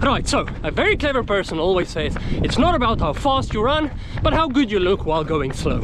Right, so a very clever person always says it's not about how fast you run, but how good you look while going slow.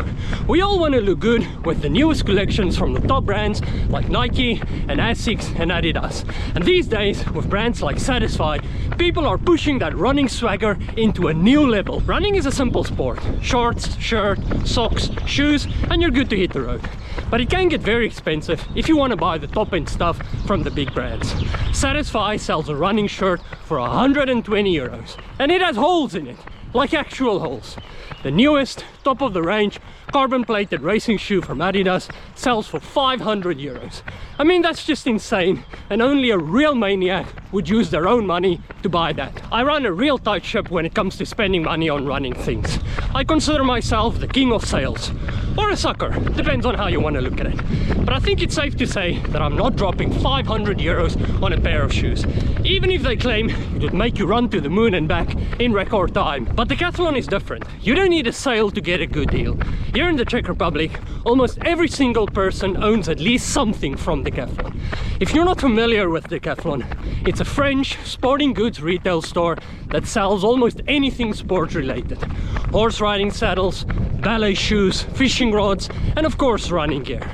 We all want to look good with the newest collections from the top brands like Nike and Asics and Adidas. And these days, with brands like Satisfy, people are pushing that running swagger into a new level. Running is a simple sport. Shorts, shirt, socks, shoes, and you're good to hit the road. But it can get very expensive if you want to buy the top-end stuff from the big brands. Satisfy sells a running shirt for 120 euros, and it has holes in it, like actual holes. The newest, top-of-the-range, carbon-plated racing shoe from Adidas sells for 500 euros. I mean, that's just insane, and only a real maniac would use their own money to buy that. I run a real tight ship when it comes to spending money on running things. I consider myself the king of sales, or a sucker, depends on how you want to look at it. But I think it's safe to say that I'm not dropping 500 euros on a pair of shoes, even if they claim it would make you run to the moon and back in record time. But Decathlon is different. You don't need a sale to get a good deal. Here in the Czech Republic, almost every single person owns at least something from Decathlon. If you're not familiar with Decathlon, it's a French sporting goods retail store that sells almost anything sport related. Horse riding saddles, ballet shoes, fishing rods, and of course running gear.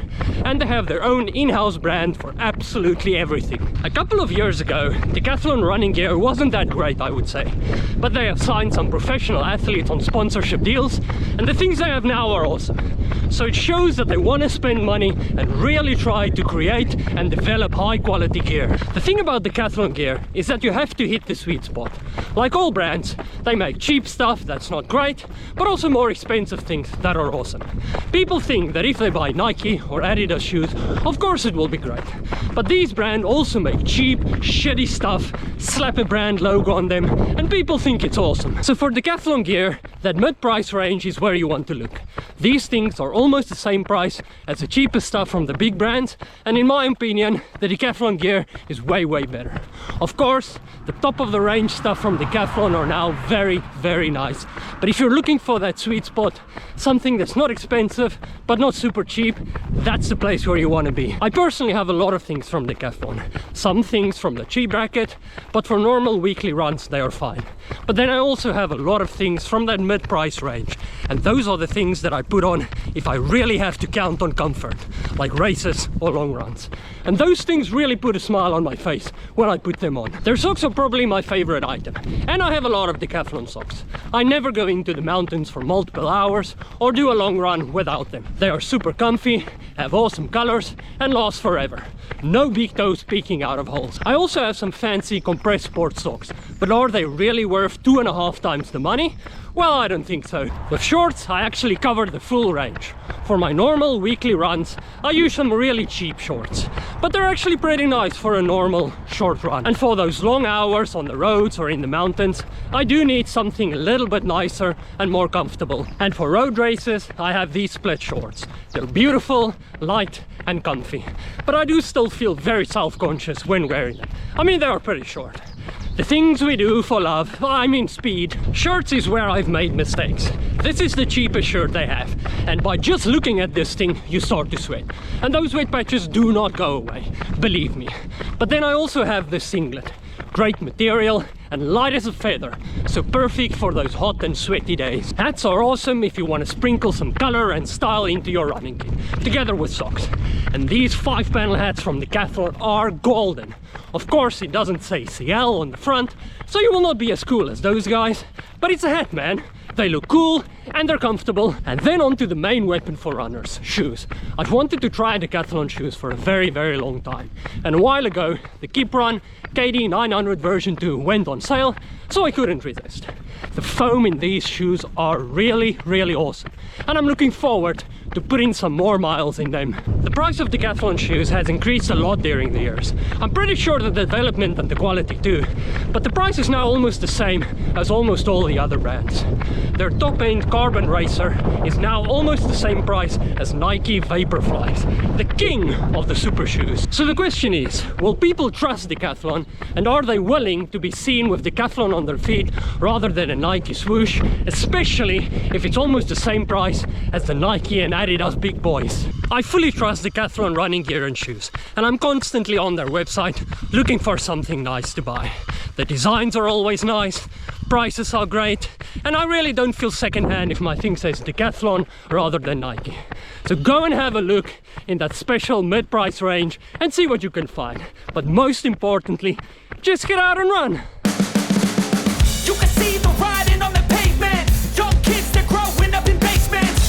And they have their own in-house brand for absolutely everything. A couple of years ago, Decathlon running gear wasn't that great, I would say. But they have signed some professional athletes on sponsorship deals, and the things they have now are awesome. So it shows that they want to spend money and really try to create and develop high quality gear. The thing about Decathlon gear is that you have to hit the sweet spot. Like all brands, they make cheap stuff that's not great, but also more expensive things that are awesome. People think that if they buy Nike or Adidas shoes, of course it will be great. But these brands also make cheap, shitty stuff, slap a brand logo on them, and people think it's awesome. So for Decathlon gear, that mid-price range is where you want to look. These things are almost the same price as the cheapest stuff from the big brands, and in my opinion, the Decathlon gear is way better. Of course, the top of the range stuff from Decathlon are now very nice. But if you're looking for that sweet spot, something that's not expensive but not super cheap, that's the place where you want to be. I personally have a lot of things from Decathlon. Some things from the cheap bracket, but for normal weekly runs they are fine. But then I also have a lot of things from that mid-price range, and those are the things that I put on if I really have to count on comfort, like races or long runs. And those things really put a smile on my face when I put them on. Their socks are probably my favorite item, and I have a lot of Decathlon socks. I never go into the mountains for multiple hours or do a long run without them. They are super comfy, have awesome colors, and last forever. No big toes peeking out of holes. I also have some fancy compressed sports socks, but are they really worth 2.5 times the money? Well, I don't think so. With shorts, I actually cover the full range. For my normal weekly runs, I use some really cheap shorts, but they're actually pretty nice for a normal short run. And for those long hours on the roads or in the mountains, I do need something a little bit nicer and more comfortable. And for road races, I have these split shorts. They're beautiful, light, and comfy, but I do still feel very self-conscious when wearing them. I mean, they are pretty short. The things we do for love, I mean speed. Shirts is where I've made mistakes. This is the cheapest shirt they have, and by just looking at this thing you start to sweat, and those sweat patches do not go away, believe me. But then I also have this singlet. Great material and light as a feather, so perfect for those hot and sweaty days. Hats are awesome if you want to sprinkle some color and style into your running kit, together with socks. And these 5-panel hats from Decathlon are golden. Of course, it doesn't say CL on the front, so you will not be as cool as those guys, but it's a hat, man. They look cool and they're comfortable. And then on to the main weapon for runners, shoes. I've wanted to try Decathlon shoes for a very long time, and a while ago the Keep Run KD 900 version 2 went on sale, so I couldn't resist. The foam in these shoes are really awesome, and I'm looking forward to putting some more miles in them. The price of Decathlon shoes has increased a lot during the years. I'm pretty sure the development and the quality too, but the price is now almost the same as almost all the other brands. Their top-end carbon racer is now almost the same price as Nike Vaporflies, the king of the super shoes. So the question is, will people trust Decathlon, and are they willing to be seen with Decathlon on their feet rather than a Nike swoosh, especially if it's almost the same price as the Nike and Adidas big boys? I fully trust Decathlon running gear and shoes, and I'm constantly on their website looking for something nice to buy. the designs are always nice, prices are great, and I really don't feel secondhand if my thing says Decathlon rather than Nike. So go and have a look in that special mid-price range and see what you can find. But most importantly, just get out and run!